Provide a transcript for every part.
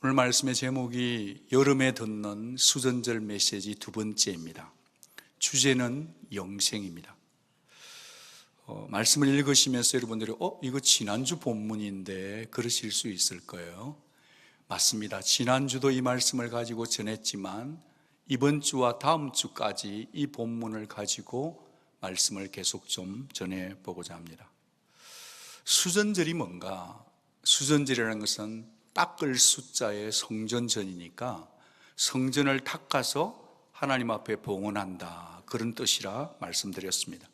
오늘 말씀의 제목이 여름에 듣는 수전절 메시지 두 번째입니다. 주제는 영생입니다. 말씀을 읽으시면서 여러분들이 이거 지난주 본문인데 그러실 수 있을 거예요. 맞습니다. 지난주도 이 말씀을 가지고 전했지만 이번 주와 다음 주까지 이 본문을 가지고 말씀을 계속 좀 전해보고자 합니다. 수전절이 뭔가? 수전절이라는 것은 닦을 숫자의 성전전이니까 성전을 닦아서 하나님 앞에 봉헌한다, 그런 뜻이라 말씀드렸습니다.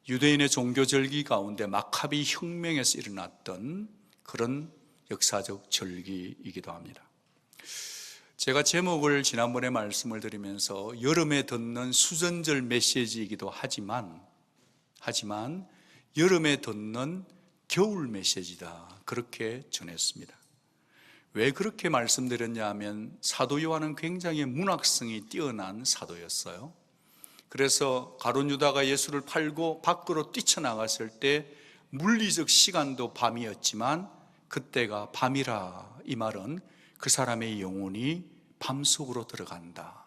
유대인의 종교절기 가운데 마카비 혁명에서 일어났던 그런 역사적 절기이기도 합니다. 제가 제목을 지난번에 말씀을 드리면서 여름에 듣는 수전절 메시지이기도 하지만 여름에 듣는 겨울 메시지다, 그렇게 전했습니다. 왜 그렇게 말씀드렸냐 하면 사도 요한은 굉장히 문학성이 뛰어난 사도였어요. 그래서 가룟 유다가 예수를 팔고 밖으로 뛰쳐나갔을 때 물리적 시간도 밤이었지만 그때가 밤이라, 이 말은 그 사람의 영혼이 밤속으로 들어간다,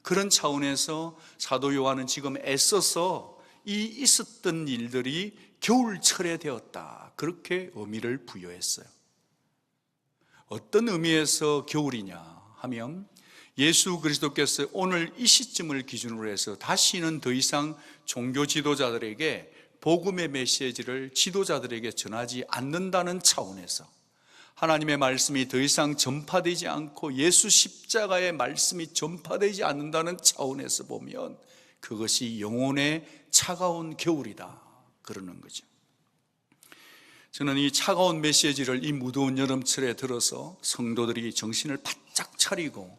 그런 차원에서 사도 요한은 지금 애써서 이 있었던 일들이 겨울철에 되었다, 그렇게 의미를 부여했어요. 어떤 의미에서 겨울이냐 하면 예수 그리스도께서 오늘 이 시점을 기준으로 해서 다시는 더 이상 종교 지도자들에게 복음의 메시지를 지도자들에게 전하지 않는다는 차원에서, 하나님의 말씀이 더 이상 전파되지 않고 예수 십자가의 말씀이 전파되지 않는다는 차원에서 보면 그것이 영혼의 차가운 겨울이다, 그러는 거죠. 저는 이 차가운 메시지를 이 무더운 여름철에 들어서 성도들이 정신을 바짝 차리고,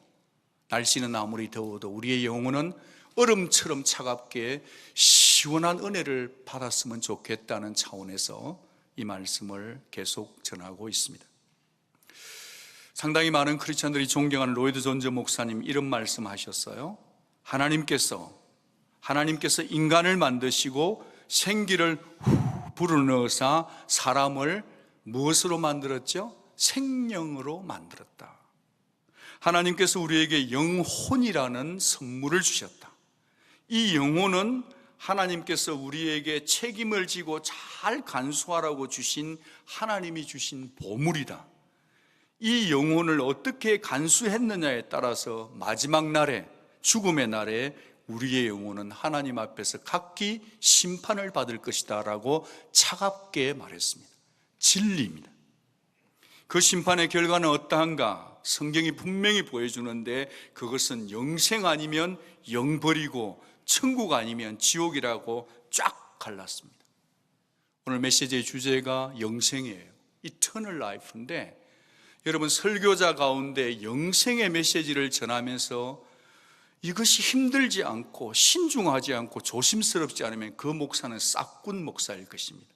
날씨는 아무리 더워도 우리의 영혼은 얼음처럼 차갑게 시원한 은혜를 받았으면 좋겠다는 차원에서 이 말씀을 계속 전하고 있습니다. 상당히 많은 크리스찬들이 존경하는 로이드 존즈 목사님 이런 말씀하셨어요. 하나님께서 인간을 만드시고 생기를 불어넣으사 사람을 무엇으로 만들었죠? 생명으로 만들었다. 하나님께서 우리에게 영혼이라는 선물을 주셨다. 이 영혼은 하나님께서 우리에게 책임을 지고 잘 간수하라고 주신 하나님이 주신 보물이다. 이 영혼을 어떻게 간수했느냐에 따라서 마지막 날에, 죽음의 날에 우리의 영혼은 하나님 앞에서 각기 심판을 받을 것이다 라고 차갑게 말했습니다. 진리입니다. 그 심판의 결과는 어떠한가? 성경이 분명히 보여주는데 그것은 영생 아니면 영벌이고 천국 아니면 지옥이라고 쫙 갈랐습니다. 오늘 메시지의 주제가 영생이에요. 이터널 라이프인데, 여러분 설교자 가운데 영생의 메시지를 전하면서 이것이 힘들지 않고 신중하지 않고 조심스럽지 않으면 그 목사는 싹군 목사일 것입니다.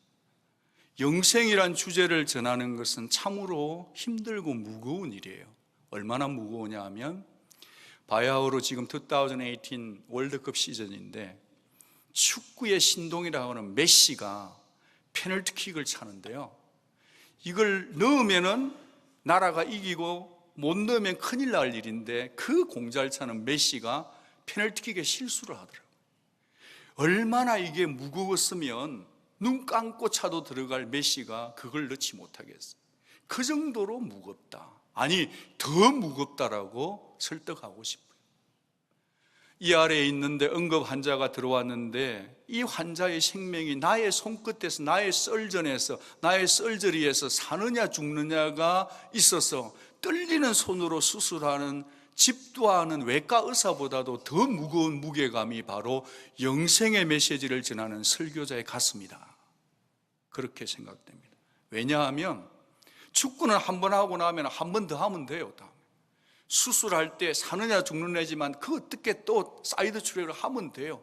영생이란 주제를 전하는 것은 참으로 힘들고 무거운 일이에요. 얼마나 무거우냐 하면 바야흐로 지금 2018 월드컵 시즌인데 축구의 신동이라고 하는 메시가 페널티킥을 차는데요, 이걸 넣으면은 나라가 이기고 못 넣으면 큰일 날 일인데 그 공잘 차는 메시가 페널티킥에 실수를 하더라고요. 얼마나 이게 무거웠으면 눈 감고 차도 들어갈 메시가 그걸 넣지 못하겠어요. 그 정도로 무겁다, 아니 더 무겁다라고 설득하고 싶어요. 이 아래에 있는데 응급 환자가 들어왔는데 이 환자의 생명이 나의 손끝에서, 나의 썰전에서, 나의 썰저리에서 사느냐 죽느냐가 있어서 떨리는 손으로 수술하는, 집도하는 외과 의사보다도 더 무거운 무게감이 바로 영생의 메시지를 전하는 설교자의 가슴이다, 그렇게 생각됩니다. 왜냐하면 축구는 한 번 하고 나면 한 번 더 하면 돼요. 다음에 수술할 때 사느냐 죽느냐지만 그 어떻게 또 사이드 트랙을 하면 돼요.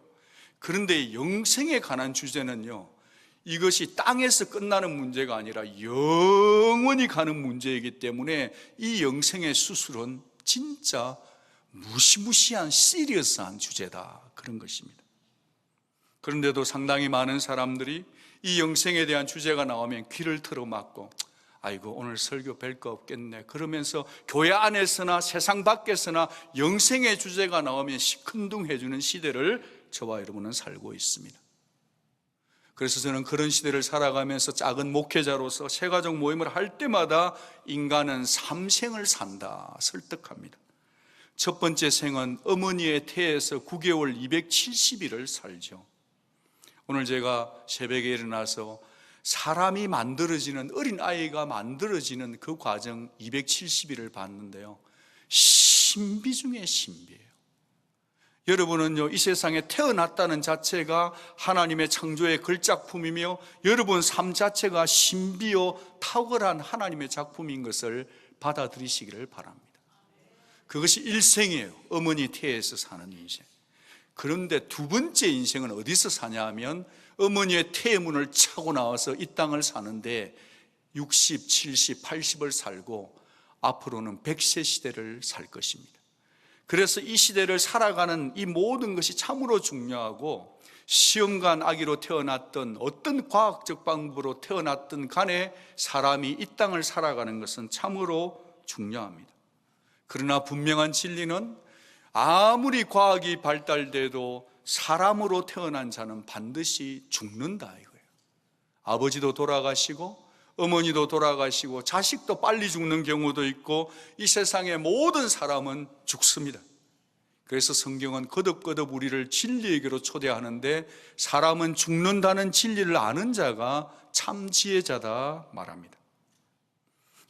그런데 영생에 관한 주제는요, 이것이 땅에서 끝나는 문제가 아니라 영원히 가는 문제이기 때문에 이 영생의 수술은 진짜 무시무시한 시리어스한 주제다, 그런 것입니다. 그런데도 상당히 많은 사람들이 이 영생에 대한 주제가 나오면 귀를 틀어막고 아이고 오늘 설교 뵐 거 없겠네 그러면서 교회 안에서나 세상 밖에서나 영생의 주제가 나오면 시큰둥해주는 시대를 저와 여러분은 살고 있습니다. 그래서 저는 그런 시대를 살아가면서 작은 목회자로서 새가족 모임을 할 때마다 인간은 3생을 산다 설득합니다. 첫 번째 생은 어머니의 태에서 9개월 270일을 살죠. 오늘 제가 새벽에 일어나서 사람이 만들어지는, 어린아이가 만들어지는 그 과정 270일을 봤는데요, 신비 중에 신비예요. 여러분은요, 이 세상에 태어났다는 자체가 하나님의 창조의 걸작품이며 여러분 삶 자체가 신비요 탁월한 하나님의 작품인 것을 받아들이시기를 바랍니다. 그것이 일생이에요. 어머니 태에서 사는 인생. 그런데 두 번째 인생은 어디서 사냐 하면 어머니의 태의 문을 차고 나와서 이 땅을 사는데 60, 70, 80을 살고 앞으로는 100세 시대를 살 것입니다. 그래서 이 시대를 살아가는 이 모든 것이 참으로 중요하고, 시험관 아기로 태어났던 어떤 과학적 방법으로 태어났던 간에 사람이 이 땅을 살아가는 것은 참으로 중요합니다. 그러나 분명한 진리는 아무리 과학이 발달돼도 사람으로 태어난 자는 반드시 죽는다 이거예요. 아버지도 돌아가시고 어머니도 돌아가시고 자식도 빨리 죽는 경우도 있고 이 세상의 모든 사람은 죽습니다. 그래서 성경은 거듭거듭 우리를 진리에게로 초대하는데 사람은 죽는다는 진리를 아는 자가 참 지혜자다 말합니다.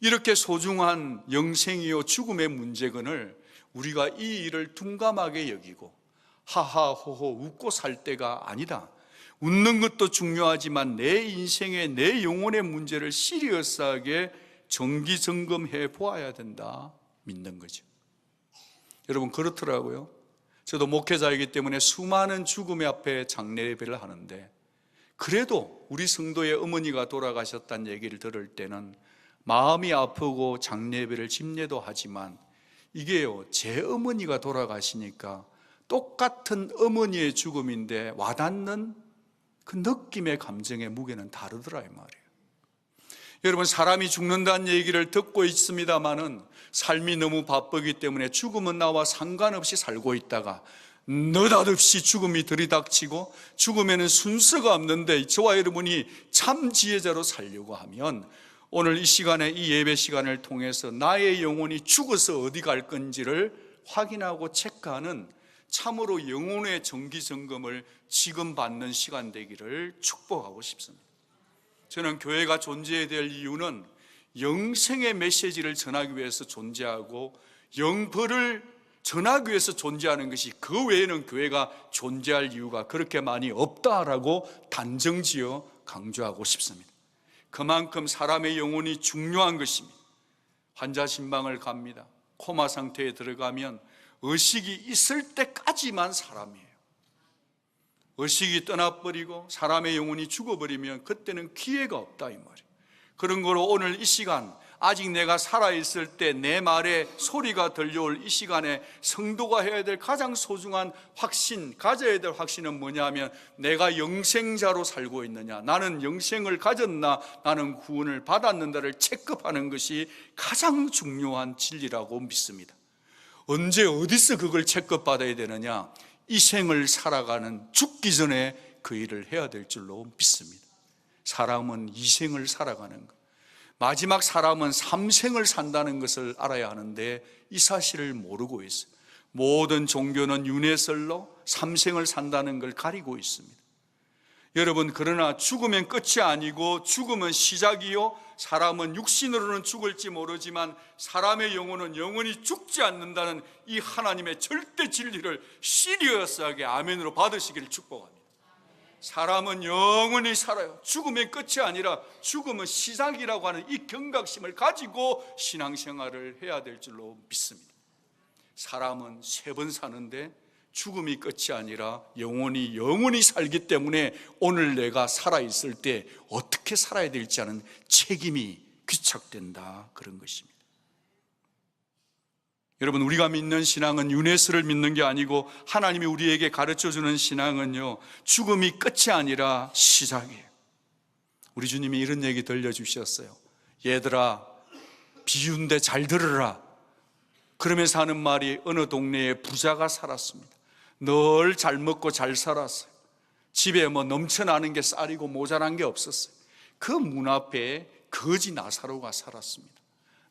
이렇게 소중한 영생이요 죽음의 문제건을 우리가 이 일을 둔감하게 여기고 하하호호 웃고 살 때가 아니다. 웃는 것도 중요하지만 내 인생의, 내 영혼의 문제를 시리어스하게 정기점검해 보아야 된다 믿는 거죠. 여러분 그렇더라고요. 저도 목회자이기 때문에 수많은 죽음의 앞에 장례 예배를 하는데 그래도 우리 성도의 어머니가 돌아가셨다는 얘기를 들을 때는 마음이 아프고 장례 예배를 집례도 하지만 이게요, 제 어머니가 돌아가시니까 똑같은 어머니의 죽음인데 와닿는 그 느낌의 감정의 무게는 다르더라 이 말이에요. 여러분 사람이 죽는다는 얘기를 듣고 있습니다마는 삶이 너무 바쁘기 때문에 죽음은 나와 상관없이 살고 있다가 느닷없이 죽음이 들이닥치고 죽음에는 순서가 없는데 저와 여러분이 참 지혜자로 살려고 하면 오늘 이 시간에 이 예배 시간을 통해서 나의 영혼이 죽어서 어디 갈 건지를 확인하고 체크하는 참으로 영혼의 정기점검을 지금 받는 시간 되기를 축복하고 싶습니다. 저는 교회가 존재해야 될 이유는 영생의 메시지를 전하기 위해서 존재하고 영벌을 전하기 위해서 존재하는 것이 그 외에는 교회가 존재할 이유가 그렇게 많이 없다라고 단정지어 강조하고 싶습니다. 그만큼 사람의 영혼이 중요한 것입니다. 환자 신방을 갑니다. 코마 상태에 들어가면 의식이 있을 때까지만 사람이에요. 의식이 떠나버리고 사람의 영혼이 죽어버리면 그때는 기회가 없다 이 말이에요. 그런 거로 오늘 이 시간 아직 내가 살아있을 때 내 말에 소리가 들려올 이 시간에 성도가 해야 될 가장 소중한 확신, 가져야 될 확신은 뭐냐면 내가 영생자로 살고 있느냐, 나는 영생을 가졌나, 나는 구원을 받았는가를 체크하는 것이 가장 중요한 진리라고 믿습니다. 언제 어디서 그걸 체크받아야 되느냐? 이 생을 살아가는 죽기 전에 그 일을 해야 될 줄로 믿습니다. 사람은 이 생을 살아가는 것, 마지막 사람은 3생을 산다는 것을 알아야 하는데 이 사실을 모르고 있어요. 모든 종교는 윤회설로 3생을 산다는 걸 가리고 있습니다. 여러분 그러나 죽으면 끝이 아니고 죽음은 시작이요, 사람은 육신으로는 죽을지 모르지만 사람의 영혼은 영원히 죽지 않는다는 이 하나님의 절대 진리를 시리어스하게 아멘으로 받으시기를 축복합니다. 사람은 영원히 살아요. 죽음의 끝이 아니라 죽음은 시작이라고 하는 이 경각심을 가지고 신앙생활을 해야 될 줄로 믿습니다. 사람은 3번 사는데 죽음이 끝이 아니라 영원히 살기 때문에 오늘 내가 살아있을 때 어떻게 살아야 될지 아는 책임이 귀착된다, 그런 것입니다. 여러분 우리가 믿는 신앙은 유네스를 믿는 게 아니고 하나님이 우리에게 가르쳐주는 신앙은요, 죽음이 끝이 아니라 시작이에요. 우리 주님이 이런 얘기 들려주셨어요. 얘들아, 비유인데 잘 들으라. 그러면서 하는 말이 어느 동네에 부자가 살았습니다. 늘 잘 먹고 잘 살았어요. 집에 뭐 넘쳐나는 게 쌀이고 모자란 게 없었어요. 그 문 앞에 거지 나사로가 살았습니다.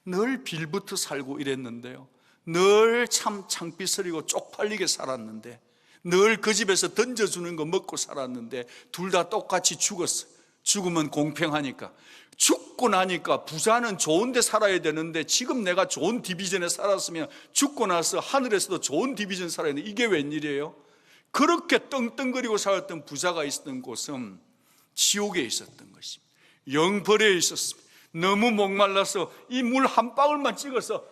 늘 빌부터 살고 이랬는데요, 늘 참 창피스리고 쪽팔리게 살았는데, 늘 그 집에서 던져주는 거 먹고 살았는데 둘 다 똑같이 죽었어요. 죽으면 공평하니까. 죽고 나니까 부자는 좋은 데 살아야 되는데 지금 내가 좋은 디비전에 살았으면 죽고 나서 하늘에서도 좋은 디비전 살아야 되는데 이게 웬일이에요? 그렇게 떵떵거리고 살았던 부자가 있었던 곳은 지옥에 있었던 것입니다. 영벌에 있었습니다. 너무 목말라서 이 물 한 방울만 찍어서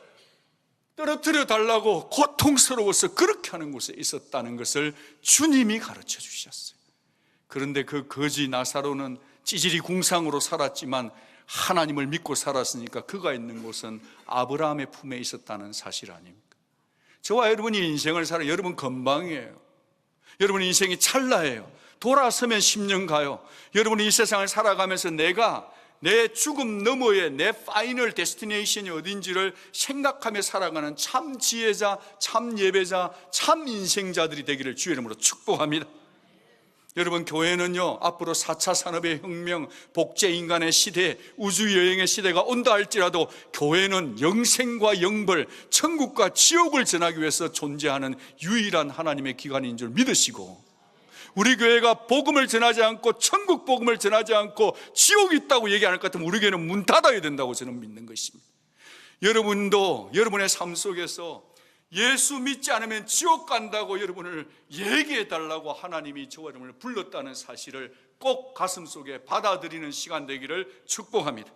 떨어뜨려 달라고 고통스러워서 그렇게 하는 곳에 있었다는 것을 주님이 가르쳐 주셨어요. 그런데 그 거지 나사로는 찌질이 궁상으로 살았지만 하나님을 믿고 살았으니까 그가 있는 곳은 아브라함의 품에 있었다는 사실 아닙니까? 저와 여러분이 인생을 살아, 여러분 건방이에요. 여러분 인생이 찰나예요. 돌아서면 10년 가요. 여러분이 이 세상을 살아가면서 내가 내 죽음 너머에 내 파이널 데스티네이션이 어딘지를 생각하며 살아가는 참 지혜자, 참 예배자, 참 인생자들이 되기를 주의 이름으로 축복합니다. 여러분, 교회는요, 앞으로 4차 산업의 혁명, 복제인간의 시대, 우주여행의 시대가 온다 할지라도 교회는 영생과 영벌, 천국과 지옥을 전하기 위해서 존재하는 유일한 하나님의 기관인 줄 믿으시고, 우리 교회가 복음을 전하지 않고 천국 복음을 전하지 않고 지옥이 있다고 얘기 안 할 것 같으면 우리 교회는 문 닫아야 된다고 저는 믿는 것입니다. 여러분도 여러분의 삶 속에서 예수 믿지 않으면 지옥 간다고 여러분을 얘기해 달라고 하나님이 저와 여러분을 불렀다는 사실을 꼭 가슴속에 받아들이는 시간 되기를 축복합니다.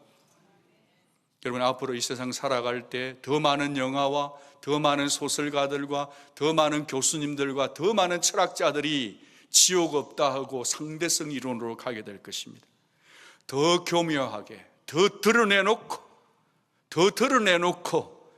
여러분, 앞으로 이 세상 살아갈 때 더 많은 영화와 더 많은 소설가들과 더 많은 교수님들과 더 많은 철학자들이 지옥 없다 하고 상대성 이론으로 가게 될 것입니다. 더 교묘하게 더 드러내놓고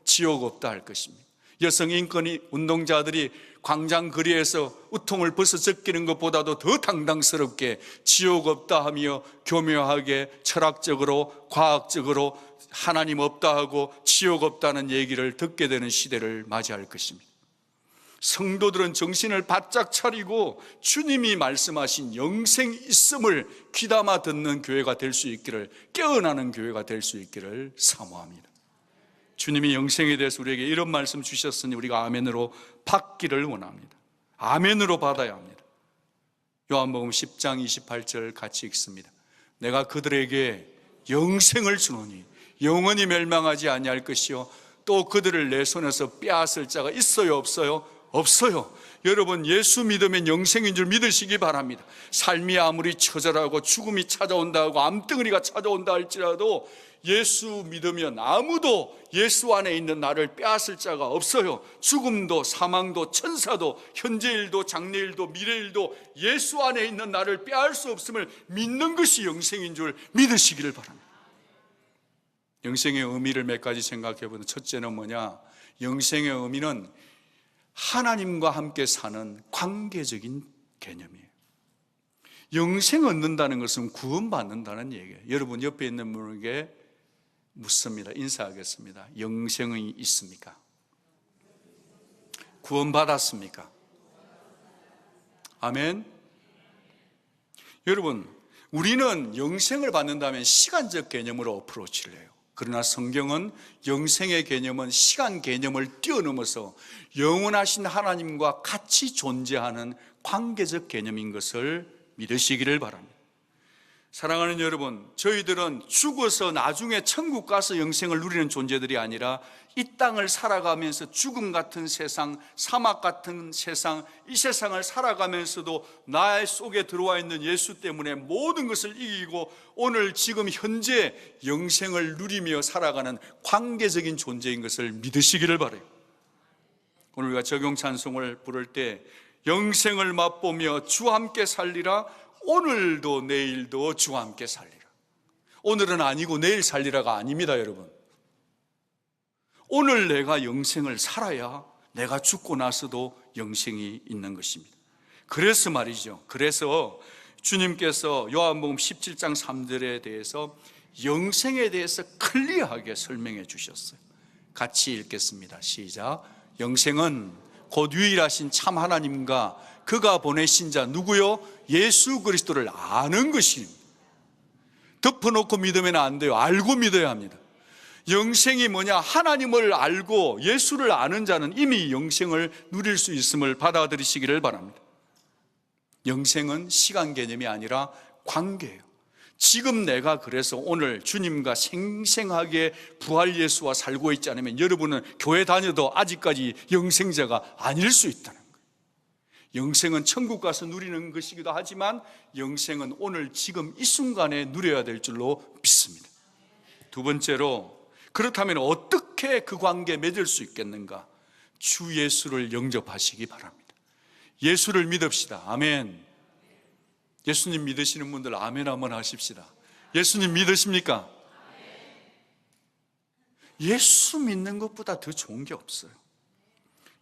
지옥 없다 할 것입니다. 여성 인권 운동자들이 광장 거리에서 우통을 벗어 제끼는 것보다도 더 당당스럽게 지옥 없다 하며 교묘하게 철학적으로 과학적으로 하나님 없다 하고 지옥 없다는 얘기를 듣게 되는 시대를 맞이할 것입니다. 성도들은 정신을 바짝 차리고 주님이 말씀하신 영생 있음을 귀담아 듣는 교회가 될 수 있기를, 깨어나는 교회가 될 수 있기를 사모합니다. 주님이 영생에 대해서 우리에게 이런 말씀 주셨으니 우리가 아멘으로 받기를 원합니다. 아멘으로 받아야 합니다. 요한복음 10장 28절 같이 읽습니다. 내가 그들에게 영생을 주노니 영원히 멸망하지 아니할 것이요 또 그들을 내 손에서 빼앗을 자가 있어요 없어요? 없어요. 여러분, 예수 믿으면 영생인 줄 믿으시기 바랍니다. 삶이 아무리 처절하고 죽음이 찾아온다 하고 암덩어리가 찾아온다 할지라도 예수 믿으면 아무도 예수 안에 있는 나를 빼앗을 자가 없어요. 죽음도 사망도 천사도 현재일도 장래일도 미래일도 예수 안에 있는 나를 빼앗을 수 없음을 믿는 것이 영생인 줄 믿으시기를 바랍니다. 영생의 의미를 몇 가지 생각해 보면, 첫째는 뭐냐? 영생의 의미는 하나님과 함께 사는 관계적인 개념이에요. 영생 얻는다는 것은 구원받는다는 얘기예요. 여러분 옆에 있는 분에게 묻습니다. 인사하겠습니다. 영생이 있습니까? 구원받았습니까? 아멘. 여러분, 우리는 영생을 받는다면 시간적 개념으로 어프로치를 해요. 그러나 성경은 영생의 개념은 시간 개념을 뛰어넘어서 영원하신 하나님과 같이 존재하는 관계적 개념인 것을 믿으시기를 바랍니다. 사랑하는 여러분, 저희들은 죽어서 나중에 천국 가서 영생을 누리는 존재들이 아니라 이 땅을 살아가면서 죽음 같은 세상, 사막 같은 세상, 이 세상을 살아가면서도 나 속에 들어와 있는 예수 때문에 모든 것을 이기고 오늘 지금 현재 영생을 누리며 살아가는 관계적인 존재인 것을 믿으시기를 바라요. 오늘 우리가 적용 찬송을 부를 때 영생을 맛보며 주와 함께 살리라, 오늘도 내일도 주와 함께 살리라. 오늘은 아니고 내일 살리라가 아닙니다, 여러분. 오늘 내가 영생을 살아야 내가 죽고 나서도 영생이 있는 것입니다. 그래서 말이죠. 그래서 주님께서 요한복음 17장 3절에 대해서 영생에 대해서 클리어하게 설명해 주셨어요. 같이 읽겠습니다. 시작. 영생은 곧 유일하신 참 하나님과 그가 보내신 자 누구요? 예수 그리스도를 아는 것입니다. 덮어놓고 믿으면 안 돼요. 알고 믿어야 합니다. 영생이 뭐냐? 하나님을 알고 예수를 아는 자는 이미 영생을 누릴 수 있음을 받아들이시기를 바랍니다. 영생은 시간 개념이 아니라 관계예요. 지금 내가 그래서 오늘 주님과 생생하게 부활 예수와 살고 있지 않으면 여러분은 교회 다녀도 아직까지 영생자가 아닐 수 있다는 거예요. 영생은 천국 가서 누리는 것이기도 하지만 영생은 오늘 지금 이 순간에 누려야 될 줄로 믿습니다. 두 번째로, 그렇다면 어떻게 그 관계에 맺을 수 있겠는가? 주 예수를 영접하시기 바랍니다. 예수를 믿읍시다. 아멘. 예수님 믿으시는 분들 아멘 한번 하십시다. 예수님 믿으십니까? 예수 믿는 것보다 더 좋은 게 없어요.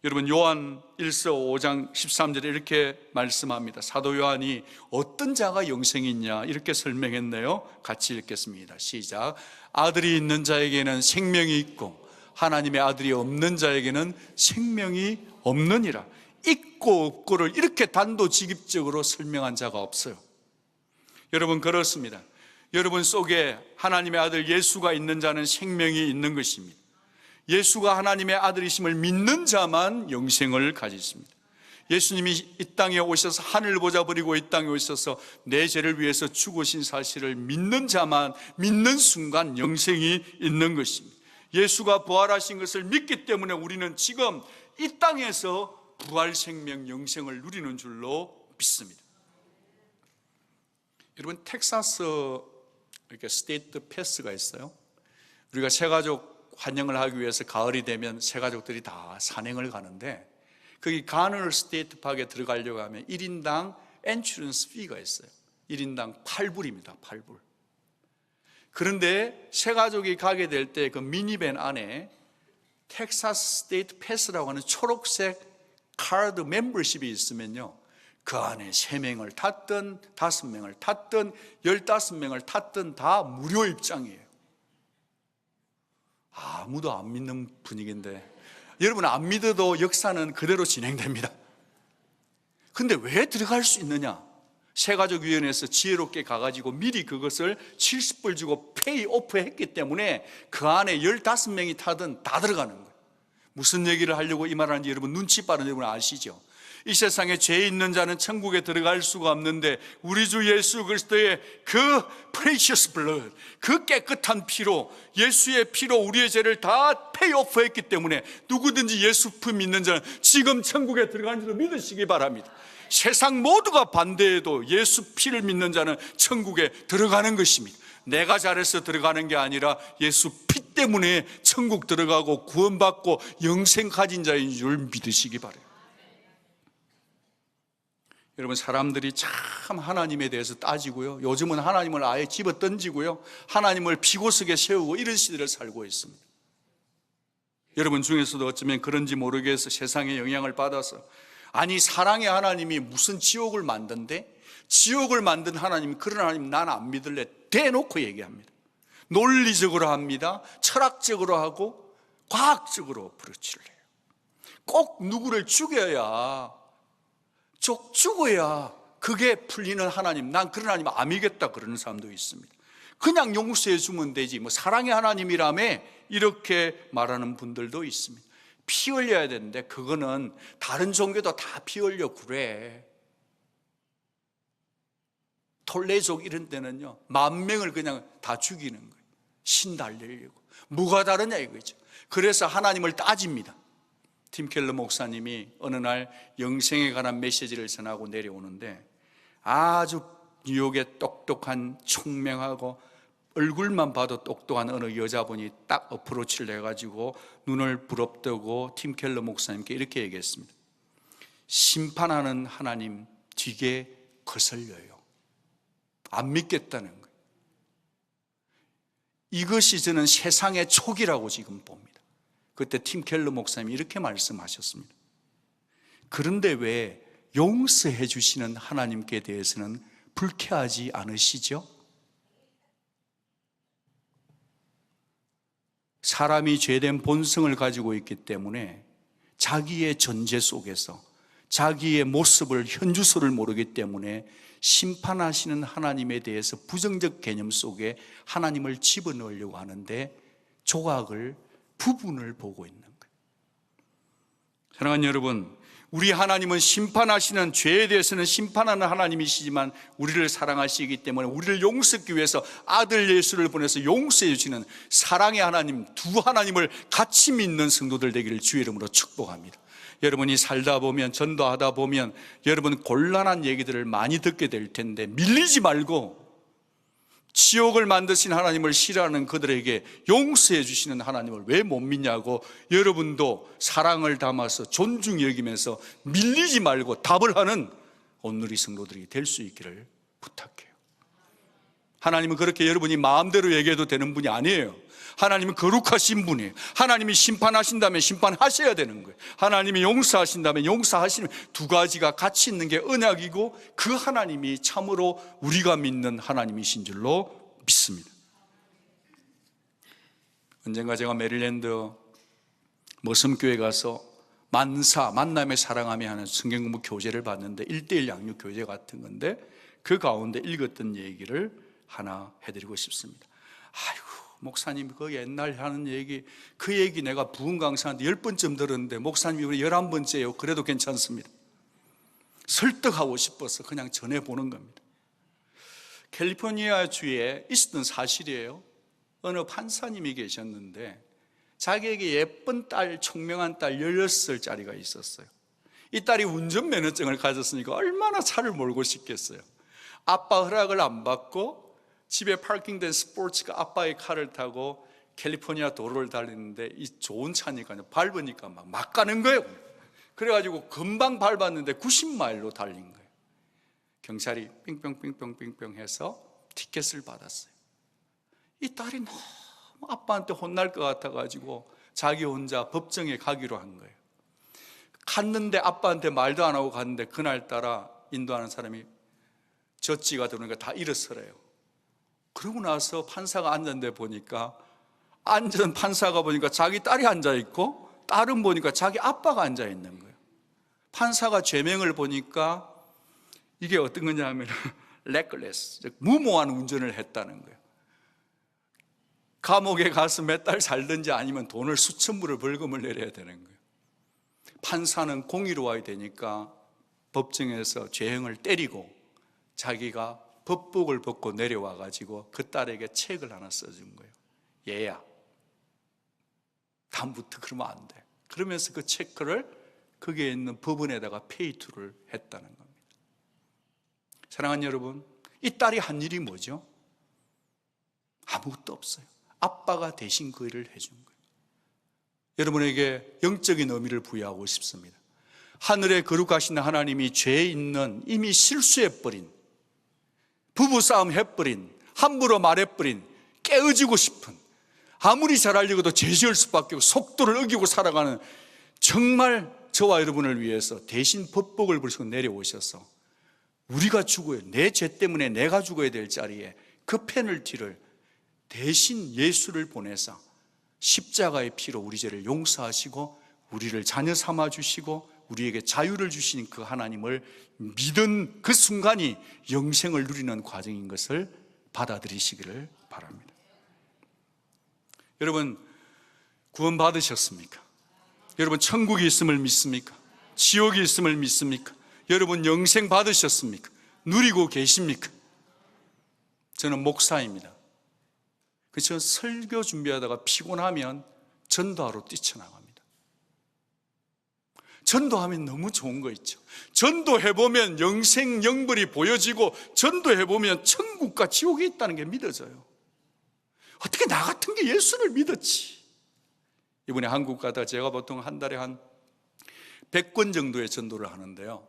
여러분, 요한 1서 5장 13절에 이렇게 말씀합니다. 사도 요한이 어떤 자가 영생이 있냐 이렇게 설명했네요. 같이 읽겠습니다. 시작. 아들이 있는 자에게는 생명이 있고 하나님의 아들이 없는 자에게는 생명이 없느니라. 있고 없고를 이렇게 단도직입적으로 설명한 자가 없어요. 여러분, 그렇습니다. 여러분 속에 하나님의 아들 예수가 있는 자는 생명이 있는 것입니다. 예수가 하나님의 아들이심을 믿는 자만 영생을 가지십니다. 예수님이 이 땅에 오셔서 하늘 보좌 버리고 이 땅에 오셔서 내 죄를 위해서 죽으신 사실을 믿는 자만 믿는 순간 영생이 있는 것입니다. 예수가 부활하신 것을 믿기 때문에 우리는 지금 이 땅에서 부활 생명 영생을 누리는 줄로 믿습니다. 여러분, 텍사스 이렇게 스테이트 패스가 있어요. 우리가 새가족 환영을 하기 위해서 가을이 되면 새가족들이 다 산행을 가는데 거기 가널 스테이트 파크에 들어가려고 하면 1인당 엔츄런스 피가 있어요. 1인당 8불입니다. 8불. 그런데 새가족이 가게 될 때 그 미니밴 안에 텍사스 스테이트 패스라고 하는 초록색 카드 멤버십이 있으면요, 그 안에 3명을 탔든 5명을 탔든 15명을 탔든 다 무료 입장이에요. 아무도 안 믿는 분위기인데 여러분, 안 믿어도 역사는 그대로 진행됩니다. 근데 왜 들어갈 수 있느냐? 새가족위원회에서 지혜롭게 가가지고 미리 그것을 70불 주고 페이 오프 했기 때문에 그 안에 15명이 타든 다 들어가는 거예요. 무슨 얘기를 하려고 이 말하는지 여러분 눈치 빠른 여러분 아시죠? 이 세상에 죄 있는 자는 천국에 들어갈 수가 없는데 우리 주 예수 그리스도의 그 precious blood, 그 깨끗한 피로, 예수의 피로 우리의 죄를 다 페이오프 했기 때문에 누구든지 예수 피 믿는 자는 지금 천국에 들어가는 줄 믿으시기 바랍니다. 세상 모두가 반대해도 예수 피를 믿는 자는 천국에 들어가는 것입니다. 내가 잘해서 들어가는 게 아니라 예수 피 때문에 천국 들어가고 구원받고 영생 가진 자인 줄 믿으시기 바랍니다. 여러분, 사람들이 참 하나님에 대해서 따지고요, 요즘은 하나님을 아예 집어 던지고요, 하나님을 비고석에 세우고 이런 시대를 살고 있습니다. 여러분 중에서도 어쩌면 그런지 모르겠어 세상의 영향을 받아서, 아니 사랑의 하나님이 무슨 지옥을 만든대? 지옥을 만든 하나님, 그런 하나님 난 안 믿을래 대놓고 얘기합니다. 논리적으로 합니다. 철학적으로 하고 과학적으로 부르치려 해요. 꼭 누구를 죽여야, 죽어야 그게 풀리는 하나님, 난 그런 하나님 안 믿겠다 그러는 사람도 있습니다. 그냥 용서해 주면 되지 뭐 사랑의 하나님이라며 이렇게 말하는 분들도 있습니다. 피 흘려야 되는데 그거는 다른 종교도 다 피 흘려 그래. 톨레족 이런 데는요 10,000명을 그냥 다 죽이는 거예요. 신 달리려고. 뭐가 다르냐 이거죠. 그래서 하나님을 따집니다. 팀 켈러 목사님이 어느 날 영생에 관한 메시지를 전하고 내려오는데 아주 뉴욕의 똑똑한 총명하고 얼굴만 봐도 똑똑한 어느 여자분이 딱 어프로치를 해가지고 눈을 부릅뜨고 팀 켈러 목사님께 이렇게 얘기했습니다. 심판하는 하나님 뒤에 거슬려요. 안 믿겠다는 거예요. 이것이 저는 세상의 촉이라고 지금 봅니다. 그때 팀 켈러 목사님이 이렇게 말씀하셨습니다. 그런데 왜 용서해 주시는 하나님께 대해서는 불쾌하지 않으시죠? 사람이 죄된 본성을 가지고 있기 때문에 자기의 존재 속에서 자기의 모습을, 현주소를 모르기 때문에 심판하시는 하나님에 대해서 부정적 개념 속에 하나님을 집어넣으려고 하는데 조각을, 부분을 보고 있는 거예요. 사랑하는 여러분, 우리 하나님은 심판하시는, 죄에 대해서는 심판하는 하나님이시지만 우리를 사랑하시기 때문에 우리를 용서하기 위해서 아들 예수를 보내서 용서해 주시는 사랑의 하나님, 두 하나님을 같이 믿는 성도들 되기를 주의 이름으로 축복합니다. 여러분이 살다 보면, 전도하다 보면 여러분 곤란한 얘기들을 많이 듣게 될 텐데 밀리지 말고 지옥을 만드신 하나님을 싫어하는 그들에게 용서해 주시는 하나님을 왜 못 믿냐고 여러분도 사랑을 담아서 존중히 여기면서 밀리지 말고 답을 하는 온누리 성도들이 될 수 있기를 부탁해요. 하나님은 그렇게 여러분이 마음대로 얘기해도 되는 분이 아니에요. 하나님은 거룩하신 분이에요. 하나님이 심판하신다면 심판하셔야 되는 거예요. 하나님이 용서하신다면 용서하시는, 두 가지가 같이 있는 게 언약이고 그 하나님이 참으로 우리가 믿는 하나님이신 줄로 믿습니다. 언젠가 제가 메릴랜드 머슴교회 가서 만사, 만남의 사랑하며 하는 성경공부 교재를 봤는데 1:1 양육 교재 같은 건데 그 가운데 읽었던 얘기를 하나 해드리고 싶습니다. 아이고, 목사님 그 옛날 하는 얘기, 그 얘기 내가 부흥 강사한테 10번쯤 들었는데 목사님이 우리 11번째예요. 그래도 괜찮습니다. 설득하고 싶어서 그냥 전해보는 겁니다. 캘리포니아 주에 있었던 사실이에요. 어느 판사님이 계셨는데 자기에게 예쁜 딸, 총명한 딸 16살짜리가 있었어요. 이 딸이 운전면허증을 가졌으니까 얼마나 차를 몰고 싶겠어요. 아빠 허락을 안 받고 집에 파킹된 스포츠카 아빠의 카를 타고 캘리포니아 도로를 달리는데 이 좋은 차니까 밟으니까 막 가는 거예요. 그래가지고 금방 밟았는데 90마일로 달린 거예요. 경찰이 삥뿅삥뿅삥뿅 해서 티켓을 받았어요. 이 딸이 너무 아빠한테 혼날 것 같아가지고 자기 혼자 법정에 가기로 한 거예요. 갔는데 아빠한테 말도 안 하고 갔는데 그날따라 인도하는 사람이 젖지가 들어오니까 다 일어서래요. 그러고 나서 판사가 앉았는데 보니까 앉은 판사가 보니까 자기 딸이 앉아있고 딸은 보니까 자기 아빠가 앉아있는 거예요. 판사가 죄명을 보니까 이게 어떤 거냐 하면 reckless, 즉 무모한 운전을 했다는 거예요. 감옥에 가서 몇 달 살든지 아니면 돈을 수천 불을 벌금을 내려야 되는 거예요. 판사는 공의로워야 되니까 법정에서 죄형을 때리고 자기가 법복을 벗고 내려와 가지고 그 딸에게 책을 하나 써준 거예요. 얘야, 다음부터 그러면 안 돼. 그러면서 그 체크를 거기에 있는 법원에다가 페이투를 했다는 겁니다. 사랑하는 여러분, 이 딸이 한 일이 뭐죠? 아무것도 없어요. 아빠가 대신 그 일을 해준 거예요. 여러분에게 영적인 의미를 부여하고 싶습니다. 하늘에 거룩하신 하나님이 죄 있는, 이미 실수해버린, 부부싸움 해버린, 함부로 말해버린, 깨어지고 싶은, 아무리 잘하려고도 죄 지을 수밖에 없고 속도를 어기고 살아가는, 정말 저와 여러분을 위해서 대신 법복을 부르시고 내려오셔서 우리가 죽어요, 내 죄 때문에 내가 죽어야 될 자리에 그 페널티를 대신 예수를 보내사 십자가의 피로 우리 죄를 용서하시고 우리를 자녀 삼아 주시고 우리에게 자유를 주신 그 하나님을 믿은 그 순간이 영생을 누리는 과정인 것을 받아들이시기를 바랍니다. 여러분, 구원 받으셨습니까? 여러분, 천국이 있음을 믿습니까? 지옥이 있음을 믿습니까? 여러분, 영생 받으셨습니까? 누리고 계십니까? 저는 목사입니다. 그래서 설교 준비하다가 피곤하면 전도하러 뛰쳐나갑니다. 전도하면 너무 좋은 거 있죠. 전도해보면 영생 영벌이 보여지고 전도해보면 천국과 지옥이 있다는 게 믿어져요. 어떻게 나 같은 게 예수를 믿었지? 이번에 한국 가다 제가 보통 한 달에 한 100권 정도의 전도를 하는데요,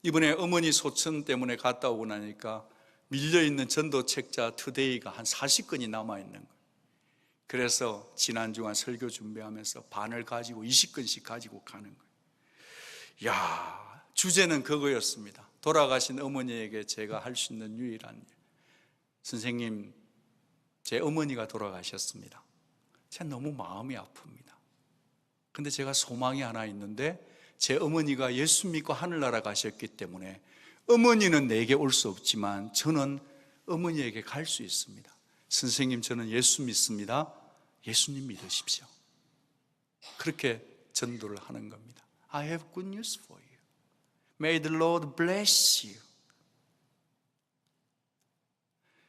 이번에 어머니 소천 때문에 갔다 오고 나니까 밀려있는 전도 책자 투데이가 한 40권이 남아있는 거예요. 그래서 지난주간 설교 준비하면서 반을 가지고 20권씩 가지고 가는 거예요. 야, 주제는 그거였습니다. 돌아가신 어머니에게 제가 할 수 있는 유일한 일. 선생님, 제 어머니가 돌아가셨습니다. 제가 너무 마음이 아픕니다. 근데 제가 소망이 하나 있는데, 제 어머니가 예수 믿고 하늘나라 가셨기 때문에 어머니는 내게 올 수 없지만 저는 어머니에게 갈 수 있습니다. 선생님, 저는 예수 믿습니다. 예수님 믿으십시오. 그렇게 전도를 하는 겁니다. I have good news for you. May the Lord bless you.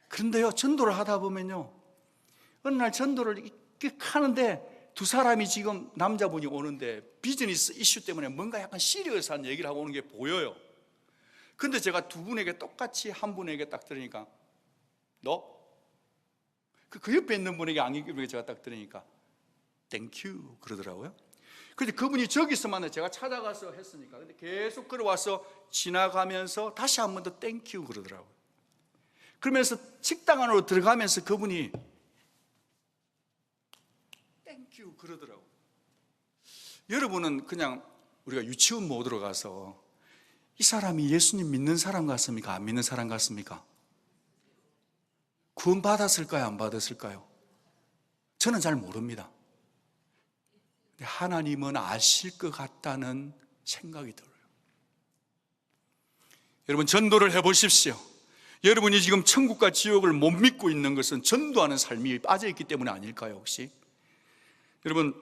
그런데요, 전도를 하다 보면요, 어느 날 전도를 이렇게 하는데 두 사람이 지금 남자분이 오는데 비즈니스 이슈 때문에 뭔가 약간 시리어스한 얘기를 하고 오는 게 보여요. 근데 제가 두 분에게 똑같이 한 분에게 딱 들으니까 너? 그 옆에 있는 분에게 안경을 제가 딱 들으니까 땡큐 그러더라고요. 근데 그분이 저기서만 제가 찾아가서 했으니까, 근데 계속 걸어와서 지나가면서 다시 한 번 더 땡큐 그러더라고요. 그러면서 식당 안으로 들어가면서 그분이 땡큐 그러더라고요. 여러분은 그냥 우리가 유치원 모드로 가서 이 사람이 예수님 믿는 사람 같습니까? 안 믿는 사람 같습니까? 구원 받았을까요? 안 받았을까요? 저는 잘 모릅니다. 근데 하나님은 아실 것 같다는 생각이 들어요. 여러분, 전도를 해보십시오. 여러분이 지금 천국과 지옥을 못 믿고 있는 것은 전도하는 삶이 빠져있기 때문에 아닐까요, 혹시? 여러분,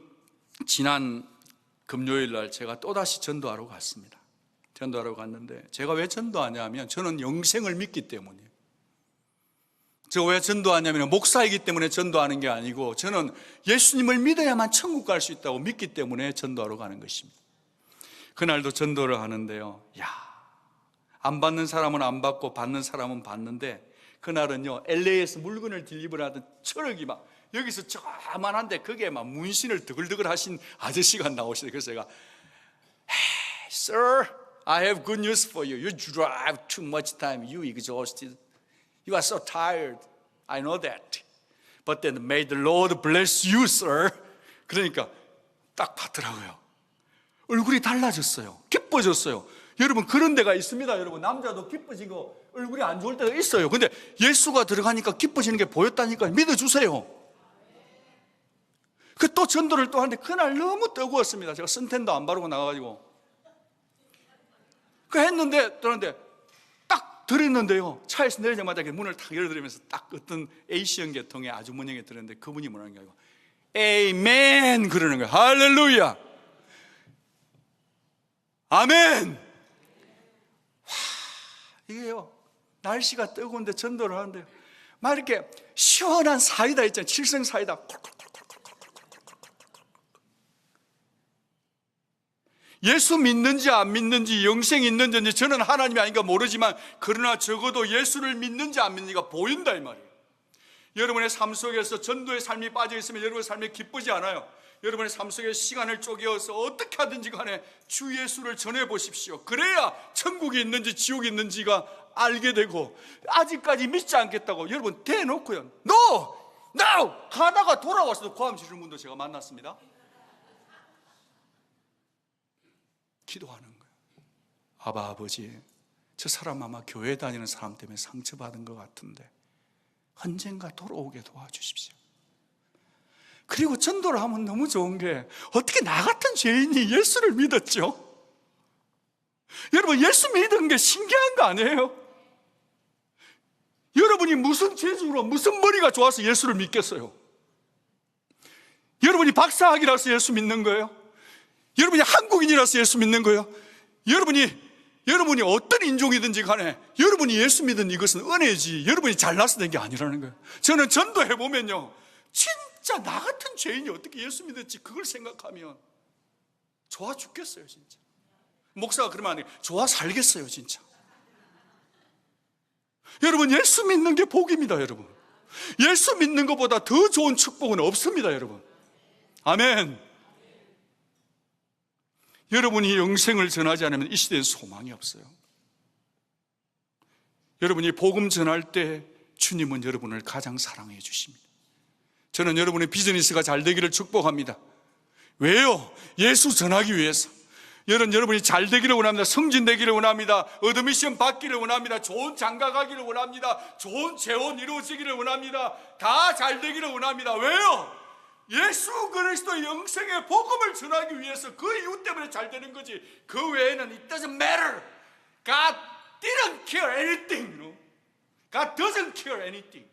지난 금요일 날 제가 또다시 전도하러 갔습니다. 전도하러 갔는데, 제가 왜 전도하냐면 저는 영생을 믿기 때문이에요. 제가 왜 전도하냐면 목사이기 때문에 전도하는 게 아니고, 저는 예수님을 믿어야만 천국 갈 수 있다고 믿기 때문에 전도하러 가는 것입니다. 그날도 전도를 하는데요, 안 받는 사람은 안 받고 받는 사람은 받는데, 그날은요 LA에서 물건을 딜리버하던 트럭이 막 여기서 저만한데 거기에 막 문신을 드글드글 하신 아저씨가 나오시더라고요. 그래서 제가 Hey, sir, I have good news for you. You drive too much time. You exhausted. You are so tired. I know that. But then may the Lord bless you, sir. 그러니까 딱 받더라고요. 얼굴이 달라졌어요. 기뻐졌어요. 여러분, 그런 데가 있습니다. 여러분, 남자도 기뻐지고 얼굴이 안 좋을 때가 있어요. 근데 예수가 들어가니까 기뻐지는 게 보였다니까 믿어주세요. 그 또 전도를 또 하는데 그날 너무 뜨거웠습니다. 제가 선텐도 안 바르고 나가가지고 그 했는데 그런데 딱 들었는데요, 차에서 내리자마자 문을 탁 열어드리면서 딱 어떤 A시형 계통의 아주머니에게 들었는데 그분이 뭐라는 게 아니고 에이멘 그러는 거예요. 할렐루야, 아멘. 이게요, 날씨가 뜨거운데 전도를 하는데요, 막 이렇게 시원한 사이다 있잖아요. 칠성 사이다 예수 믿는지 안 믿는지, 영생이 있는지 저는 하나님이 아닌가 모르지만, 그러나 적어도 예수를 믿는지 안 믿는지가 보인다 이 말이에요. 여러분의 삶 속에서 전도의 삶이 빠져 있으면 여러분의 삶이 기쁘지 않아요. 여러분의 삶 속에 시간을 쪼개어서 어떻게 하든지 간에 주 예수를 전해 보십시오. 그래야 천국이 있는지 지옥이 있는지가 알게 되고, 아직까지 믿지 않겠다고 여러분 대놓고요 No! 하다가 돌아와서도 고함 지르는 분도 제가 만났습니다. 기도하는 거예요. 아버지, 저 사람 아마 교회 다니는 사람 때문에 상처받은 것 같은데 언젠가 돌아오게 도와주십시오. 그리고 전도를 하면 너무 좋은 게, 어떻게 나 같은 죄인이 예수를 믿었죠? 여러분, 예수 믿은 게 신기한 거 아니에요? 여러분이 무슨 재주로, 무슨 머리가 좋아서 예수를 믿겠어요? 여러분이 박사학위라서 예수 믿는 거예요? 여러분이 한국인이라서 예수 믿는 거예요? 여러분이 어떤 인종이든지 간에 여러분이 예수 믿은 이것은 은혜지, 여러분이 잘나서 된 게 아니라는 거예요. 저는 전도해보면요, 진짜 나 같은 죄인이 어떻게 예수 믿었지, 그걸 생각하면 좋아 죽겠어요. 진짜 목사가 그러면 안 돼요. 좋아 살겠어요 진짜. 여러분, 예수 믿는 게 복입니다. 여러분, 예수 믿는 것보다 더 좋은 축복은 없습니다. 여러분, 아멘. 여러분이 영생을 전하지 않으면 이 시대에 소망이 없어요. 여러분이 복음 전할 때 주님은 여러분을 가장 사랑해 주십니다. 저는 여러분의 비즈니스가 잘 되기를 축복합니다. 왜요? 예수 전하기 위해서. 여러분이 잘 되기를 원합니다. 승진되기를 원합니다. 어드미션 받기를 원합니다. 좋은 장가 가기를 원합니다. 좋은 재혼 이루어지기를 원합니다. 다 잘 되기를 원합니다. 왜요? 예수 그리스도의 영생의 복음을 전하기 위해서 그 이유 때문에 잘 되는 거지. 그 외에는 it doesn't matter. God didn't care anything. God doesn't care anything.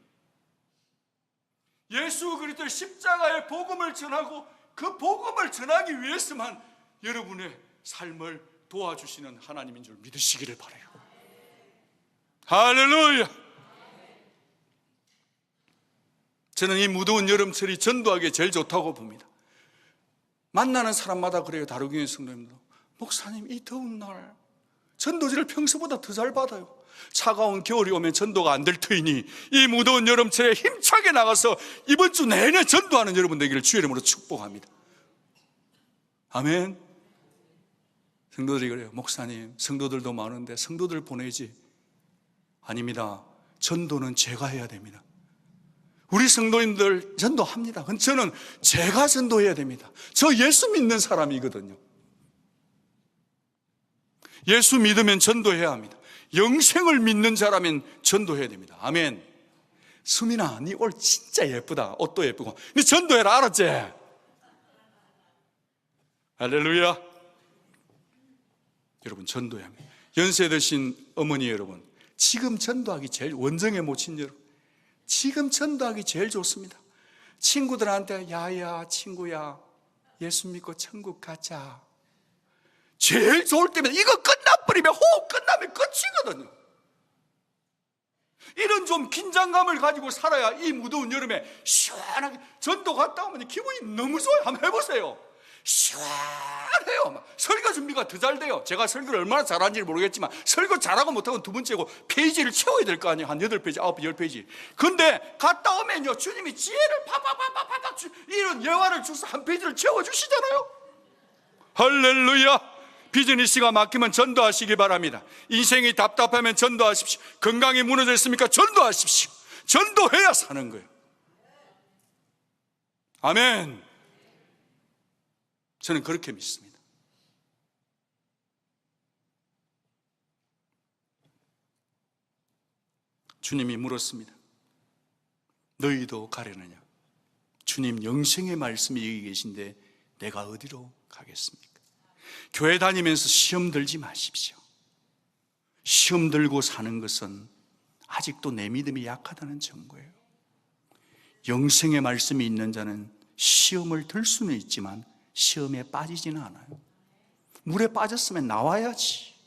예수 그리스도의 십자가의 복음을 전하고 그 복음을 전하기 위해서만 여러분의 삶을 도와주시는 하나님인 줄 믿으시기를 바라요. 할렐루야. 저는 이 무더운 여름철이 전도하기에 제일 좋다고 봅니다. 만나는 사람마다 그래요. 다루기의 성도님들, 목사님 이 더운 날 전도지를 평소보다 더 잘 받아요. 차가운 겨울이 오면 전도가 안 될 터이니 이 무더운 여름철에 힘차게 나가서 이번 주 내내 전도하는 여러분 되기를 주의 이름으로 축복합니다. 아멘. 성도들이 그래요. 목사님 성도들도 많은데 성도들 보내지. 아닙니다. 전도는 제가 해야 됩니다. 우리 성도님들 전도합니다. 저는 제가 전도해야 됩니다. 저 예수 믿는 사람이거든요. 예수 믿으면 전도해야 합니다. 영생을 믿는 자라면 전도해야 됩니다. 아멘. 수민아, 니 오늘 진짜 예쁘다. 옷도 예쁘고. 니 전도해라, 알았지? 할렐루야. 여러분 전도해야 합니다. 연세 드신 어머니 여러분, 지금 전도하기 제일, 원정에 모친 여러분, 지금 전도하기 제일 좋습니다. 친구들한테 야야 친구야 예수 믿고 천국 가자. 제일 좋을 때면 이거 끝나버리면 호흡 끝나면 끝이거든요. 이런 좀 긴장감을 가지고 살아야 이 무더운 여름에 시원하게 전도 갔다 오면 기분이 너무 좋아요. 한번 해보세요. 시원해요. 막 설교 준비가 더 잘 돼요. 제가 설교를 얼마나 잘하는지 모르겠지만 설교 잘하고 못하고 두 번째고 페이지를 채워야 될 거 아니에요. 한 8페이지, 9페이지, 10페이지. 근데 갔다 오면요 주님이 지혜를 팍팍팍팍팍 이런 예화를 주셔서 한 페이지를 채워주시잖아요. 할렐루야. 비즈니스가 막히면 전도하시기 바랍니다. 인생이 답답하면 전도하십시오. 건강이 무너져 있습니까? 전도하십시오. 전도해야 사는 거예요. 아멘. 저는 그렇게 믿습니다. 주님이 물었습니다. 너희도 가려느냐? 주님 영생의 말씀이 여기 계신데 내가 어디로 가겠습니까? 교회 다니면서 시험 들지 마십시오. 시험 들고 사는 것은 아직도 내 믿음이 약하다는 증거예요. 영생의 말씀이 있는 자는 시험을 들 수는 있지만 시험에 빠지지는 않아요. 물에 빠졌으면 나와야지.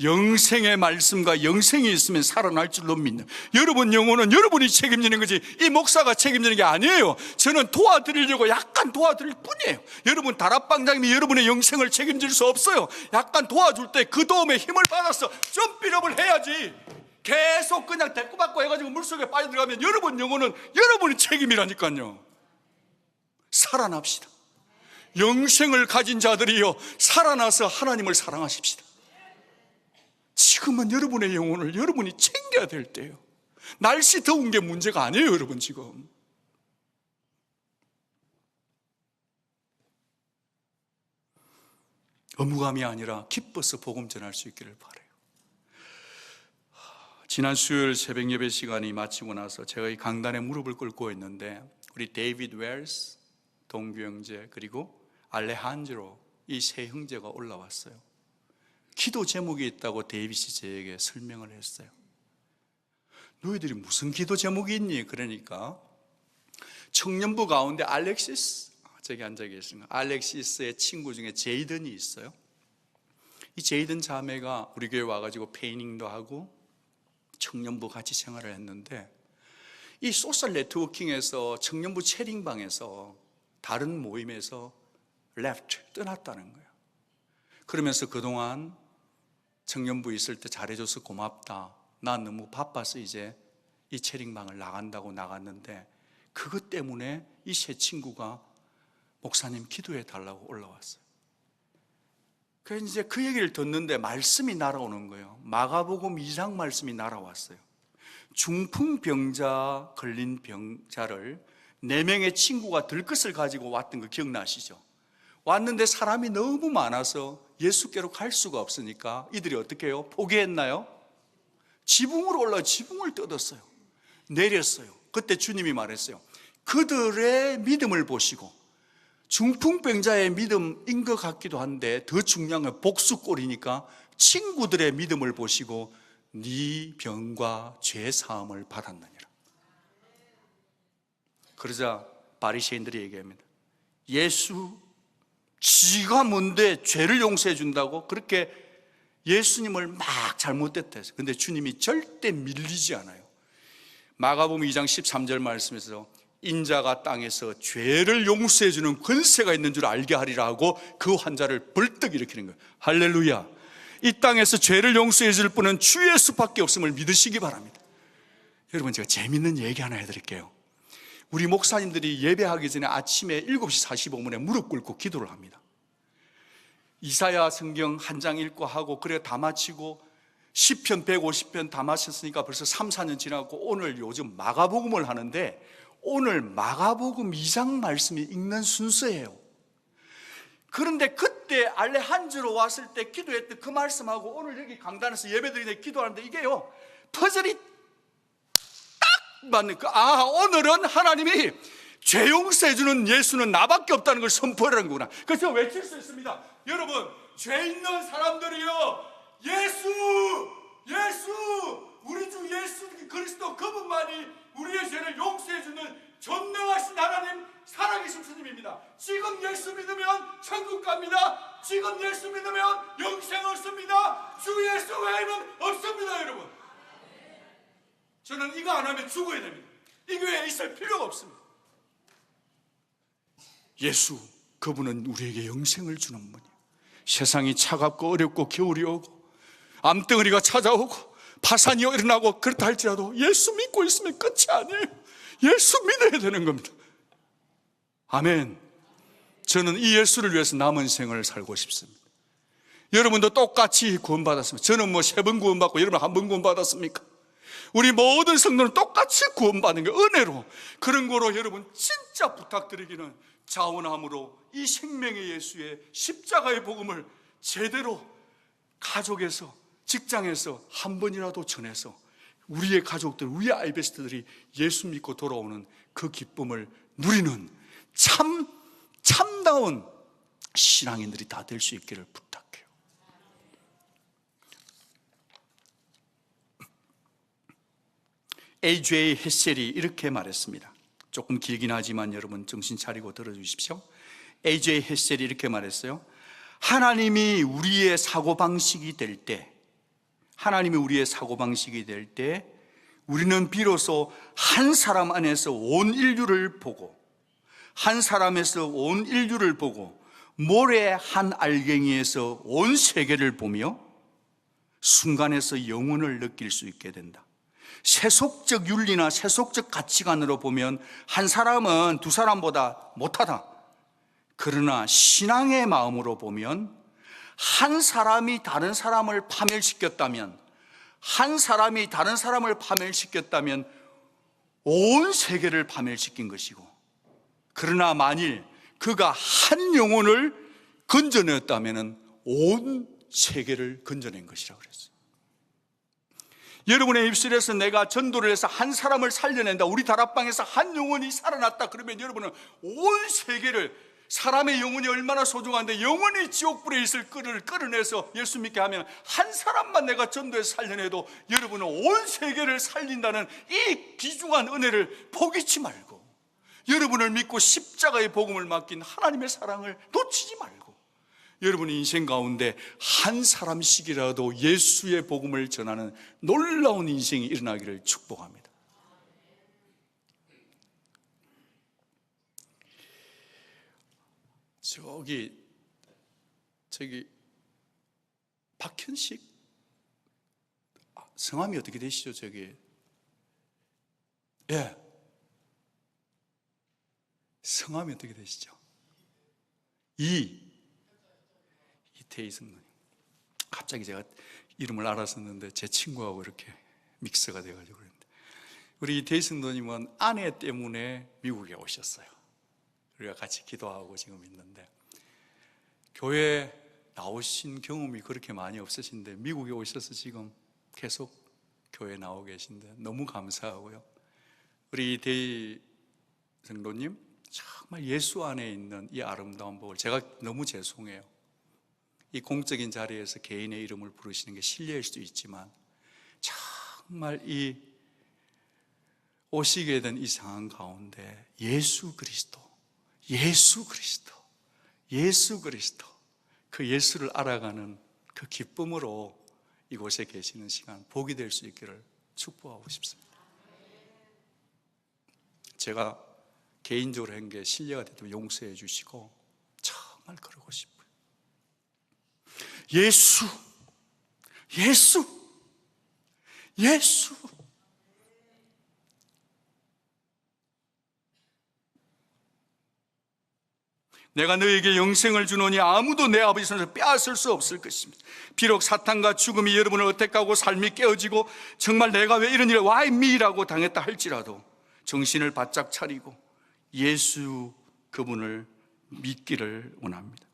영생의 말씀과 영생이 있으면 살아날 줄로 믿는, 여러분 영혼은 여러분이 책임지는 거지 이 목사가 책임지는 게 아니에요. 저는 도와드리려고 약간 도와드릴 뿐이에요. 여러분 다락방장님이 여러분의 영생을 책임질 수 없어요. 약간 도와줄 때 그 도움에 힘을 받아서 점프업을 해야지. 계속 그냥 대꾸받고 해가지고 물속에 빠져들어가면 여러분 영혼은 여러분이 책임이라니까요. 살아납시다. 영생을 가진 자들이요 살아나서 하나님을 사랑하십시다. 지금은 여러분의 영혼을 여러분이 챙겨야 될 때예요. 날씨 더운 게 문제가 아니에요. 여러분 지금 의무감이 아니라 기뻐서 복음 전할 수 있기를 바라요. 지난 수요일 새벽 예배 시간이 마치고 나서 제가 이 강단에 무릎을 꿇고 있는데 우리 데이비드 웰스 동규 형제 그리고 알레한드로 이 세 형제가 올라왔어요. 기도 제목이 있다고 데이빗이 저에게 설명을 했어요. 너희들이 무슨 기도 제목이 있니? 그러니까 청년부 가운데 알렉시스, 저기 앉아 계십니다. 알렉시스의 친구 중에 제이든이 있어요. 이 제이든 자매가 우리 교회 와가지고 페이닝도 하고 청년부 같이 생활을 했는데 이 소셜 네트워킹에서 청년부 채링방에서 다른 모임에서 떠났다는 거예요. 그러면서 그동안 청년부 있을 때 잘해줘서 고맙다. 난 너무 바빠서 이제 이 채링방을 나간다고 나갔는데 그것 때문에 이 세 친구가 목사님 기도해 달라고 올라왔어요. 그래서 이제 그 얘기를 듣는데 말씀이 날아오는 거예요. 마가복음 2장 말씀이 날아왔어요. 중풍병자 걸린 병자를 4명의 친구가 들것을 가지고 왔던 거 기억나시죠? 왔는데 사람이 너무 많아서 예수께로 갈 수가 없으니까 이들이 어떻게 해요? 포기했나요? 지붕으로 올라 지붕을 뜯었어요. 내렸어요. 그때 주님이 말했어요. 그들의 믿음을 보시고, 중풍병자의 믿음인 것 같기도 한데 더 중요한 건 복수꼴이니까 친구들의 믿음을 보시고 네 병과 죄 사함을 받았느니라. 그러자 바리새인들이 얘기합니다. 예수, 지가 뭔데 죄를 용서해 준다고? 그렇게 예수님을 막 잘못됐다 해서. 근데 주님이 절대 밀리지 않아요. 마가복음 2장 13절 말씀에서 인자가 땅에서 죄를 용서해 주는 권세가 있는 줄 알게 하리라 하고 그 환자를 벌떡 일으키는 거예요. 할렐루야. 이 땅에서 죄를 용서해 줄 분은 주 예수밖에 없음을 믿으시기 바랍니다. 여러분, 제가 재밌는 얘기 하나 해드릴게요. 우리 목사님들이 예배하기 전에 아침에 7시 45분에 무릎 꿇고 기도를 합니다. 이사야 성경 한 장 읽고 하고, 그래 다 마치고 시편 150편 다 마쳤으니까 벌써 3, 4년 지나고, 오늘 요즘 마가복음을 하는데 오늘 마가복음 2장 말씀이 읽는 순서예요. 그런데 그때 알레한드로 왔을 때 기도했던 그 말씀하고 오늘 여기 강단에서 예배드리는데 기도하는데 이게요, 퍼즐이 딱 맞는 거. 오늘은 하나님이 죄 용서해 주는 예수는 나밖에 없다는 걸 선포하는 거구나. 그래서 외칠 수 있습니다. 여러분, 죄 있는 사람들이요, 예수, 우리 주 예수 그리스도 그분만이 우리의 죄를 용서해 주는 전능하신 하나님, 살아계신 주님입니다. 지금 예수 믿으면 천국 갑니다. 지금 예수 믿으면 영생 얻습니다. 주 예수 외에는 없습니다. 여러분, 저는 이거 안 하면 죽어야 됩니다. 이 교회에 있을 필요가 없습니다. 예수, 그분은 우리에게 영생을 주는 분이에요. 세상이 차갑고 어렵고 겨울이 오고 암덩어리가 찾아오고 파산이 일어나고 그렇다 할지라도 예수 믿고 있으면 끝이 아니에요. 예수 믿어야 되는 겁니다. 아멘. 저는 이 예수를 위해서 남은 생을 살고 싶습니다. 여러분도 똑같이 구원받았습니다. 저는 3번 구원받고 여러분 1번 구원받았습니까? 우리 모든 성도는 똑같이 구원받는 게 은혜로, 그런 거로 여러분 진짜 부탁드리기는 자원함으로 이 생명의 예수의 십자가의 복음을 제대로 가족에서, 직장에서 한 번이라도 전해서 우리의 가족들, 우리의 아이베스트들이 예수 믿고 돌아오는 그 기쁨을 누리는 참다운 신앙인들이 다 될 수 있기를 부탁해요. A.J. 헤셀이 이렇게 말했습니다. 조금 길긴 하지만 여러분 정신 차리고 들어주십시오. A.J. 헤셀이 이렇게 말했어요. 하나님이 우리의 사고방식이 될 때, 우리는 비로소 한 사람 안에서 온 인류를 보고, 한 사람에서 온 인류를 보고, 모래 한 알갱이에서 온 세계를 보며 순간에서 영혼을 느낄 수 있게 된다. 세속적 윤리나 세속적 가치관으로 보면 한 사람은 두 사람보다 못하다. 그러나 신앙의 마음으로 보면 한 사람이 다른 사람을 파멸시켰다면, 온 세계를 파멸시킨 것이고, 그러나 만일 그가 한 영혼을 건져냈다면 온 세계를 건져낸 것이라고 그랬어요. 여러분의 입술에서 내가 전도를 해서 한 사람을 살려낸다, 우리 다락방에서 한 영혼이 살아났다 그러면 여러분은 온 세계를, 사람의 영혼이 얼마나 소중한데 영혼이 지옥불에 있을 끓을 끌어내서 예수 믿게 하면 한 사람만 내가 전도해서 살려내도 여러분은 온 세계를 살린다는 이 귀중한 은혜를 포기치 말고, 여러분을 믿고 십자가의 복음을 맡긴 하나님의 사랑을 놓치지 말고, 여러분의 인생 가운데 한 사람씩이라도 예수의 복음을 전하는 놀라운 인생이 일어나기를 축복합니다. 저기 박현식, 성함이 어떻게 되시죠? 성함이 어떻게 되시죠? 이태희성 누님. 갑자기 제가 이름을 알았었는데 제 친구하고 이렇게 믹스가 돼가지고 그랬는데, 우리 이태희성 누님은 아내 때문에 미국에 오셨어요. 우리가 같이 기도하고 지금 있는데, 교회 나오신 경험이 그렇게 많이 없으신데 미국에 오셔서 지금 계속 교회 나오고 계신데 너무 감사하고요. 우리 이태희 성도님, 정말 예수 안에 있는 이 아름다운 복을, 제가 너무 죄송해요. 이 공적인 자리에서 개인의 이름을 부르시는 게 실례일 수도 있지만 정말 이 오시게 된 이 상황 가운데 예수 그리스도 그 예수를 알아가는 그 기쁨으로 이곳에 계시는 시간 복이 될 수 있기를 축복하고 싶습니다. 제가 개인적으로 한 게 실례가 되도 용서해 주시고 정말 그러고 싶어요. 예수. 내가 너에게 영생을 주노니 아무도 내 아버지 손에서 빼앗을 수 없을 것입니다. 비록 사탄과 죽음이 여러분을 어택하고 삶이 깨어지고 정말 내가 왜 이런 일을 why me라고 당했다 할지라도 정신을 바짝 차리고 예수 그분을 믿기를 원합니다.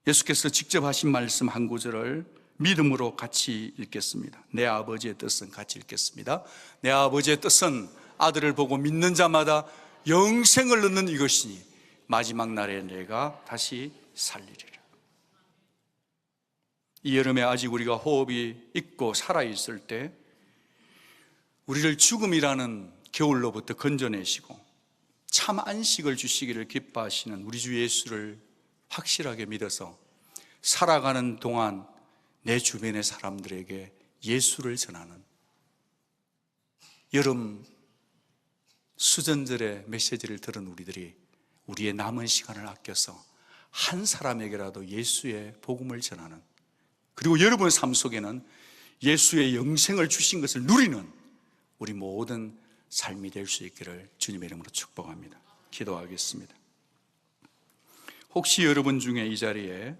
예수께서 직접 하신 말씀 한 구절을 믿음으로 같이 읽겠습니다. 내 아버지의 뜻은, 같이 읽겠습니다. 내 아버지의 뜻은 아들을 보고 믿는 자마다 영생을 얻는 이것이니 마지막 날에 내가 다시 살리리라. 이 여름에 아직 우리가 호흡이 있고 살아있을 때 우리를 죽음이라는 겨울로부터 건져내시고 참 안식을 주시기를 기뻐하시는 우리 주 예수를 확실하게 믿어서 살아가는 동안 내 주변의 사람들에게 예수를 전하는 여름 수전절의 메시지를 들은 우리들이 우리의 남은 시간을 아껴서 한 사람에게라도 예수의 복음을 전하는, 그리고 여러분의 삶 속에는 예수의 영생을 주신 것을 누리는 우리 모든 삶이 될 수 있기를 주님의 이름으로 축복합니다. 기도하겠습니다. 혹시 여러분 중에 이 자리에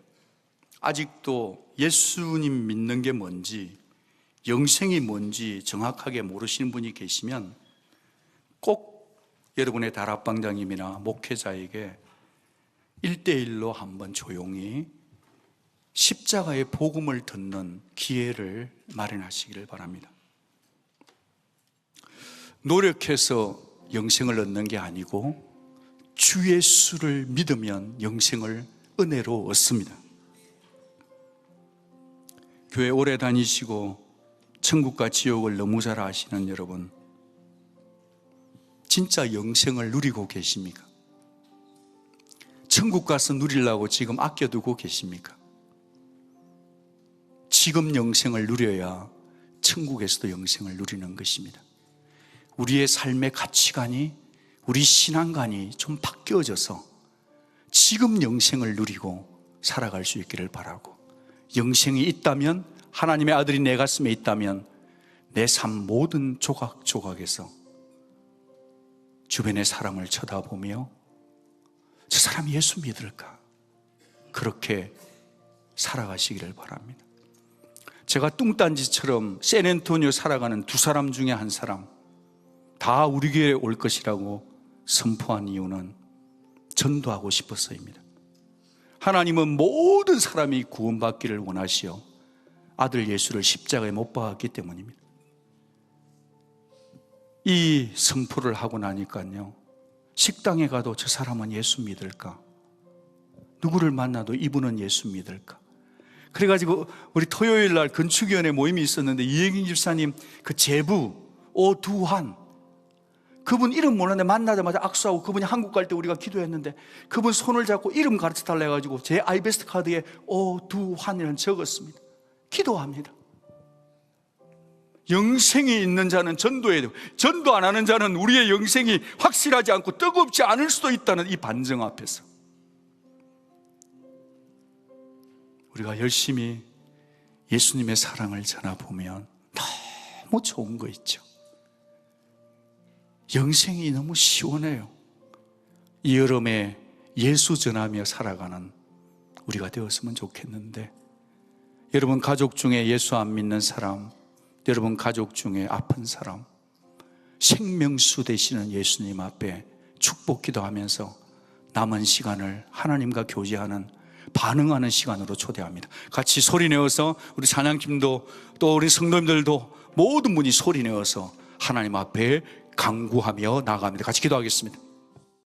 아직도 예수님 믿는 게 뭔지, 영생이 뭔지 정확하게 모르시는 분이 계시면 꼭 여러분의 다락방장님이나 목회자에게 1대1로 한번 조용히 십자가의 복음을 듣는 기회를 마련하시기를 바랍니다. 노력해서 영생을 얻는 게 아니고 주 예수를 믿으면 영생을 은혜로 얻습니다. 교회 오래 다니시고 천국과 지옥을 너무 잘 아시는 여러분, 진짜 영생을 누리고 계십니까? 천국 가서 누리려고 지금 아껴두고 계십니까? 지금 영생을 누려야 천국에서도 영생을 누리는 것입니다. 우리의 삶의 가치관이, 우리 신앙관이 좀 바뀌어져서 지금 영생을 누리고 살아갈 수 있기를 바라고, 영생이 있다면, 하나님의 아들이 내 가슴에 있다면 내 삶 모든 조각조각에서 주변의 사람을 쳐다보며 저 사람이 예수 믿을까? 그렇게 살아가시기를 바랍니다. 제가 뚱딴지처럼 샌앤토니오 살아가는 두 사람 중에 한 사람 다 우리 교회에 올 것이라고 선포한 이유는 전도하고 싶어서입니다. 하나님은 모든 사람이 구원받기를 원하시어 아들 예수를 십자가에 못 박았기 때문입니다. 이 선포를 하고 나니까요, 식당에 가도 저 사람은 예수 믿을까? 누구를 만나도 이분은 예수 믿을까? 그래가지고 우리 토요일 날 건축위원회 모임이 있었는데 이혜경 집사님 그 제부 오두환, 그분 이름 모르는데 만나자마자 악수하고, 그분이 한국 갈 때 우리가 기도했는데 그분 손을 잡고 이름 가르쳐 달라 해가지고 제 아이베스트 카드에 오두환이라는 적었습니다. 기도합니다. 영생이 있는 자는 전도해야 되고, 전도 안 하는 자는 우리의 영생이 확실하지 않고 뜨겁지 않을 수도 있다는 이 반증 앞에서 우리가 열심히 예수님의 사랑을 전해보면 너무 좋은 거 있죠. 영생이 너무 시원해요. 이 여름에 예수 전하며 살아가는 우리가 되었으면 좋겠는데, 여러분 가족 중에 예수 안 믿는 사람, 여러분 가족 중에 아픈 사람, 생명수 되시는 예수님 앞에 축복 기도하면서 남은 시간을 하나님과 교제하는, 반응하는 시간으로 초대합니다. 같이 소리내어서 우리 찬양팀도 또 우리 성도님들도 모든 분이 소리내어서 하나님 앞에 강구하며 나아갑니다. 같이 기도하겠습니다.